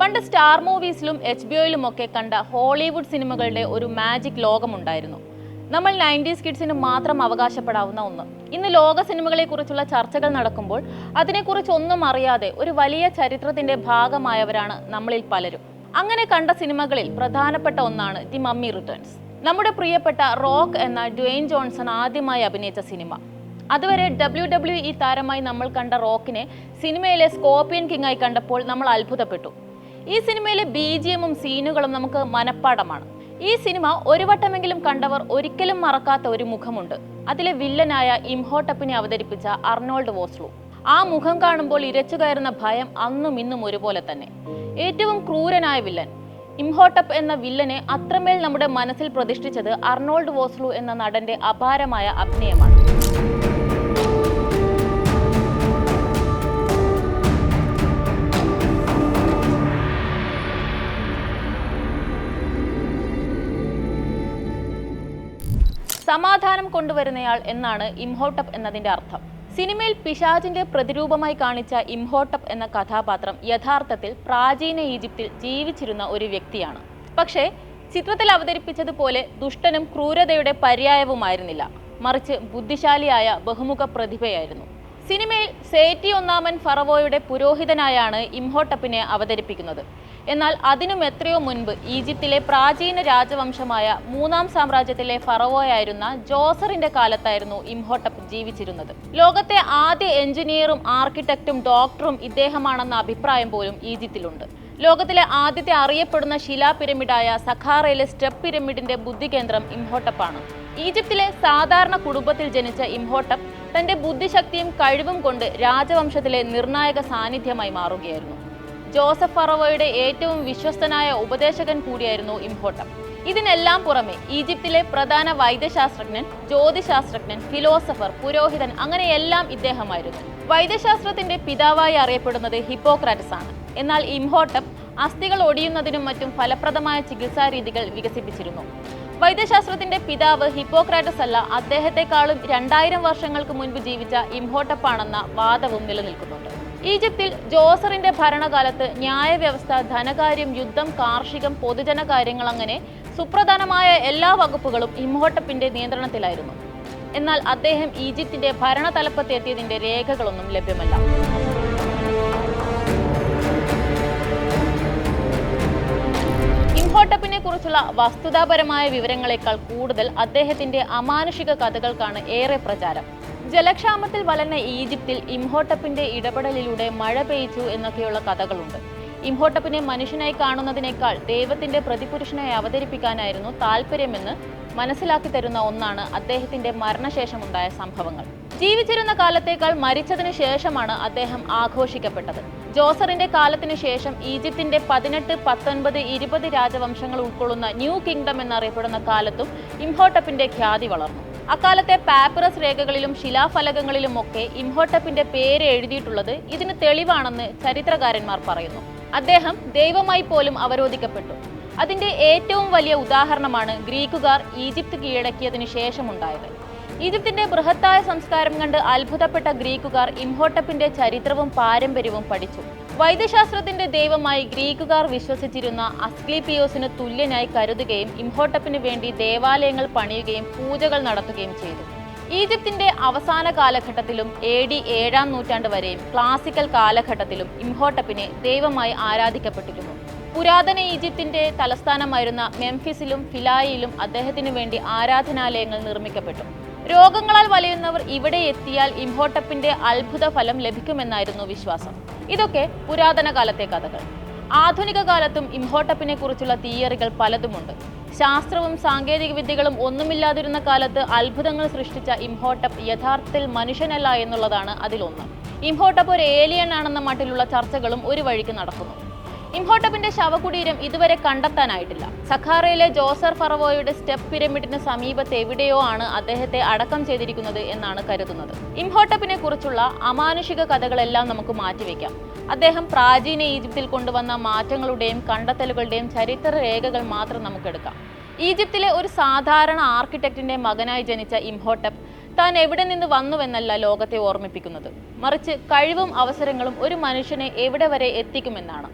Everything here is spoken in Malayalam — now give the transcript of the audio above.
പണ്ട് സ്റ്റാർ മൂവീസിലും HBO-യിലും ഒക്കെ കണ്ട ഹോളിവുഡ് സിനിമകളുടെ ഒരു മാജിക് ലോകമുണ്ടായിരുന്നു. നമ്മൾ 90s കിഡ്സിന് മാത്രം അവകാശപ്പെടാവുന്ന ഒന്ന്. ഇന്ന് ലോക സിനിമകളെ കുറിച്ചുള്ള ചർച്ചകൾ നടക്കുമ്പോൾ അതിനെക്കുറിച്ച് ഒന്നും അറിയാതെ ഒരു വലിയ ചരിത്രത്തിന്റെ ഭാഗമായവരാണ് നമ്മളിൽ പലരും. അങ്ങനെ കണ്ട സിനിമകളിൽ പ്രധാനപ്പെട്ട ഒന്നാണ് ദി മമ്മി റിട്ടേൺസ്. നമ്മുടെ പ്രിയപ്പെട്ട റോക്ക് എന്ന ഡ്വെയ്ൻ ജോൺസൺ ആദ്യമായി അഭിനയിച്ച സിനിമ. അതുവരെ WWE താരമായി നമ്മൾ കണ്ട റോക്കിനെ സിനിമയിലെ സ്കോർപിയൻ കിങ് ആയി കണ്ടപ്പോൾ നമ്മൾ അത്ഭുതപ്പെട്ടു. ഈ സിനിമയിലെ BGM-ഉം സീനുകളും നമുക്ക് മനഃപ്പാടമാണ്. ഈ സിനിമ ഒരു വട്ടമെങ്കിലും കണ്ടവർ ഒരിക്കലും മറക്കാത്ത ഒരു മുഖമുണ്ട്. അതിലെ വില്ലനായ ഇംഹോട്ടപ്പിനെ അവതരിപ്പിച്ച അർണോൾഡ് വോസ്ലു. ആ മുഖം കാണുമ്പോൾ ഇരച്ചുകയറുന്ന ഭയം അന്നും ഇന്നും ഒരുപോലെ തന്നെ. ഏറ്റവും ക്രൂരനായ വില്ലൻ ഇംഹോട്ടപ്പ് എന്ന വില്ലനെ അത്രമേൽ നമ്മുടെ മനസ്സിൽ പ്രതിഷ്ഠിച്ചത് അർണോൾഡ് വോസ്ലു എന്ന നടന്റെ അപാരമായ അഭിനയമാണ്. സമാധാനം കൊണ്ടുവരുന്നയാൾ എന്നാണ് ഇംഹോട്ടപ്പ് എന്നതിന്റെ അർത്ഥം. സിനിമയിൽ പിശാചിന്റെ പ്രതിരൂപമായി കാണിച്ച ഇംഹോട്ടപ്പ് എന്ന കഥാപാത്രം യഥാർത്ഥത്തിൽ പ്രാചീന ഈജിപ്തിൽ ജീവിച്ചിരുന്ന ഒരു വ്യക്തിയാണ്. പക്ഷേ ചിത്രത്തിൽ അവതരിപ്പിച്ചതുപോലെ ദുഷ്ടനും ക്രൂരതയുടെ പര്യായവുമായിരുന്നില്ല, മറിച്ച് ബുദ്ധിശാലിയായ ബഹുമുഖ പ്രതിഭയായിരുന്നു. സിനിമയിൽ സേറ്റി ഒന്നാമൻ ഫറവോയുടെ പുരോഹിതനായാണ് ഇംഹോട്ടപ്പിനെ അവതരിപ്പിക്കുന്നത്. എന്നാൽ അതിനും എത്രയോ മുൻപ് ഈജിപ്തിലെ പ്രാചീന രാജവംശമായ മൂന്നാം സാമ്രാജ്യത്തിലെ ഫറവോയായിരുന്ന ജോസറിന്റെ കാലത്തായിരുന്നു ഇംഹോട്ടപ്പ് ജീവിച്ചിരുന്നത്. ലോകത്തെ ആദ്യ എഞ്ചിനീയറും ആർക്കിടെക്റ്റും ഡോക്ടറും ഇദ്ദേഹമാണെന്ന അഭിപ്രായം പോലും ഈജിപ്തിലുണ്ട്. ലോകത്തിലെ ആദ്യത്തെ അറിയപ്പെടുന്ന ശിലാ പിരമിഡായ സഖാറയിലെ സ്റ്റെപ്പ് പിരമിഡിന്റെ ബുദ്ധികേന്ദ്രം ഇംഹോട്ടപ്പാണ്. ഈജിപ്തിലെ സാധാരണ കുടുംബത്തിൽ ജനിച്ച ഇംഹോട്ടപ്പ് തന്റെ ബുദ്ധിശക്തിയും കഴിവും കൊണ്ട് രാജവംശത്തിലെ നിർണായക സാന്നിധ്യമായി മാറുകയായിരുന്നു. ജോസഫ് ഫറവോയുടെ ഏറ്റവും വിശ്വസ്തനായ ഉപദേശകൻ കൂടിയായിരുന്നു ഇംഹോട്ടപ്പ്. ഇതിനെല്ലാം പുറമെ ഈജിപ്തിലെ പ്രധാന വൈദ്യശാസ്ത്രജ്ഞൻ, ജ്യോതിശാസ്ത്രജ്ഞൻ, ഫിലോസഫർ, പുരോഹിതൻ, അങ്ങനെയെല്ലാം ഇദ്ദേഹമായിരുന്നു. വൈദ്യശാസ്ത്രത്തിന്റെ പിതാവായി അറിയപ്പെടുന്നത് ഹിപ്പോക്രാറ്റസ് ആണ്. എന്നാൽ ഇംഹോട്ടപ്പ് അസ്ഥികൾ ഒടിയുന്നതിനും മറ്റും ഫലപ്രദമായ ചികിത്സാ രീതികൾ വികസിപ്പിച്ചിരുന്നു. വൈദ്യശാസ്ത്രത്തിന്റെ പിതാവ് ഹിപ്പോക്രാറ്റസ് അല്ല, അദ്ദേഹത്തെക്കാളും 2000 വർഷങ്ങൾക്ക് മുൻപ് ജീവിച്ച ഇംഹോട്ടപ്പാണെന്ന വാദവും നിലനിൽക്കുന്നുണ്ട്. ഈജിപ്തിൽ ജോസറിന്റെ ഭരണകാലത്ത് ന്യായവ്യവസ്ഥ, ധനകാര്യം, യുദ്ധം, കാർഷികം, പൊതുജന കാര്യങ്ങൾ അങ്ങനെ സുപ്രധാനമായ എല്ലാ വകുപ്പുകളും ഇംഹോട്ടപ്പിന്റെ നിയന്ത്രണത്തിലായിരുന്നു. എന്നാൽ അദ്ദേഹം ഈജിപ്തിന്റെ ഭരണതലപ്പത്തെത്തിയതിന്റെ രേഖകളൊന്നും ലഭ്യമല്ല. ഇംഹോട്ടപ്പിനെ കുറിച്ചുള്ള വസ്തുതാപരമായ വിവരങ്ങളെക്കാൾ കൂടുതൽ അദ്ദേഹത്തിന്റെ അമാനുഷിക കഥകൾക്കാണ് ഏറെ പ്രചാരം. ജലക്ഷാമത്തിൽ വലഞ്ഞ ഈജിപ്തിൽ ഇംഹോട്ടപ്പിന്റെ ഇടപെടലിലൂടെ മഴ പെയ്ച്ചു എന്നൊക്കെയുള്ള കഥകളുണ്ട്. ഇംഹോട്ടപ്പിനെ മനുഷ്യനായി കാണുന്നതിനേക്കാൾ ദൈവത്തിന്റെ പ്രതിപുരുഷനായി അവതരിപ്പിക്കാനായിരുന്നു താല്പര്യമെന്ന് മനസ്സിലാക്കി തരുന്ന ഒന്നാണ് അദ്ദേഹത്തിന്റെ മരണശേഷമുണ്ടായ സംഭവങ്ങൾ. ജീവിച്ചിരുന്ന കാലത്തേക്കാൾ മരിച്ചതിനു ശേഷമാണ് അദ്ദേഹം ആഘോഷിക്കപ്പെട്ടത്. ജോസറിന്റെ കാലത്തിനു ശേഷം ഈജിപ്തിന്റെ 18, 19, 20 രാജവംശങ്ങൾ ഉൾക്കൊള്ളുന്ന ന്യൂ കിങ്ഡം എന്നറിയപ്പെടുന്ന കാലത്തും ഇംഹോട്ടപ്പിന്റെ ഖ്യാതി വളർന്നു. അക്കാലത്തെ പാപ്പിറസ് രേഖകളിലും ശിലാഫലകങ്ങളിലുമൊക്കെ ഇംഹോട്ടപ്പിന്റെ പേര് എഴുതിയിട്ടുള്ളത് ഇതിന് തെളിവാണെന്ന് ചരിത്രകാരന്മാർ പറയുന്നു. അദ്ദേഹം ദൈവമായി പോലും അവരോധിക്കപ്പെട്ടു. അതിന്റെ ഏറ്റവും വലിയ ഉദാഹരണമാണ് ഗ്രീക്കുകാർ ഈജിപ്ത് കീഴടക്കിയതിനു ശേഷമുണ്ടായത്. ഈജിപ്തിന്റെ ബൃഹത്തായ സംസ്കാരം കണ്ട് അത്ഭുതപ്പെട്ട ഗ്രീക്കുകാർ ഇംഹോട്ടപ്പിന്റെ ചരിത്രവും പാരമ്പര്യവും പഠിച്ചു. വൈദ്യശാസ്ത്രത്തിന്റെ ദൈവമായി ഗ്രീക്കുകാർ വിശ്വസിച്ചിരുന്ന അസ്ക്ലീപിയോസിന് തുല്യനായി കരുതുകയും ഇംഹോട്ടപ്പിന് വേണ്ടി ദേവാലയങ്ങൾ പണിയുകയും പൂജകൾ നടത്തുകയും ചെയ്തു. ഈജിപ്തിന്റെ അവസാന കാലഘട്ടത്തിലും AD 7-ാം നൂറ്റാണ്ട് വരെയും ക്ലാസിക്കൽ കാലഘട്ടത്തിലും ഇംഹോട്ടപ്പിനെ ദൈവമായി ആരാധിക്കപ്പെട്ടിരുന്നു. പുരാതന ഈജിപ്തിന്റെ തലസ്ഥാനമായിരുന്ന മെംഫിസിലും ഫിലായിലും അദ്ദേഹത്തിനു വേണ്ടി ആരാധനാലയങ്ങൾ നിർമ്മിക്കപ്പെട്ടു. രോഗങ്ങളാൽ വലയുന്നവർ ഇവിടെ എത്തിയാൽ ഇംഹോട്ടപ്പിന്റെ അത്ഭുത ഫലം ലഭിക്കുമെന്നായിരുന്നു വിശ്വാസം. ഇതൊക്കെ പുരാതന കാലത്തെ കഥകൾ. ആധുനിക കാലത്തും ഇംഹോട്ടപ്പിനെ കുറിച്ചുള്ള തിയറികൾ പലതുമുണ്ട്. ശാസ്ത്രവും സാങ്കേതിക വിദ്യകളും ഒന്നുമില്ലാതിരുന്ന കാലത്ത് അത്ഭുതങ്ങൾ സൃഷ്ടിച്ച ഇംഹോട്ടപ്പ് യഥാർത്ഥത്തിൽ മനുഷ്യനല്ല എന്നുള്ളതാണ് അതിലൊന്ന്. ഇംഹോട്ടപ്പ് ഒരു ഏലിയൻ ആണെന്ന മട്ടിലുള്ള ചർച്ചകളും ഒരു വഴിക്ക് നടക്കുന്നു. ഇംഹോട്ടപ്പിന്റെ ശവകുടീരം ഇതുവരെ കണ്ടെത്താനായിട്ടില്ല. സഖാറയിലെ ജോസർ ഫറവോയുടെ സ്റ്റെപ്പ് പിരമിഡിന് സമീപത്ത് എവിടെയോ ആണ് അദ്ദേഹത്തെ അടക്കം ചെയ്തിരിക്കുന്നത് എന്നാണ് കരുതുന്നത്. ഇംഹോട്ടപ്പിനെ കുറിച്ചുള്ള അമാനുഷിക കഥകളെല്ലാം നമുക്ക് മാറ്റിവെക്കാം. അദ്ദേഹം പ്രാചീന ഈജിപ്തിൽ കൊണ്ടുവന്ന മാറ്റങ്ങളുടെയും കണ്ടെത്തലുകളുടെയും ചരിത്ര രേഖകൾ മാത്രം നമുക്കെടുക്കാം. ഈജിപ്തിലെ ഒരു സാധാരണ ആർക്കിടെക്റ്റിന്റെ മകനായി ജനിച്ച ഇംഹോട്ടപ്പ് താൻ എവിടെ നിന്ന് വന്നുവെന്നല്ല ലോകത്തെ ഓർമ്മിപ്പിക്കുന്നത്, മറിച്ച് കഴിവും അവസരങ്ങളും ഒരു മനുഷ്യനെ എവിടെ വരെ എത്തിക്കുമെന്നാണ്.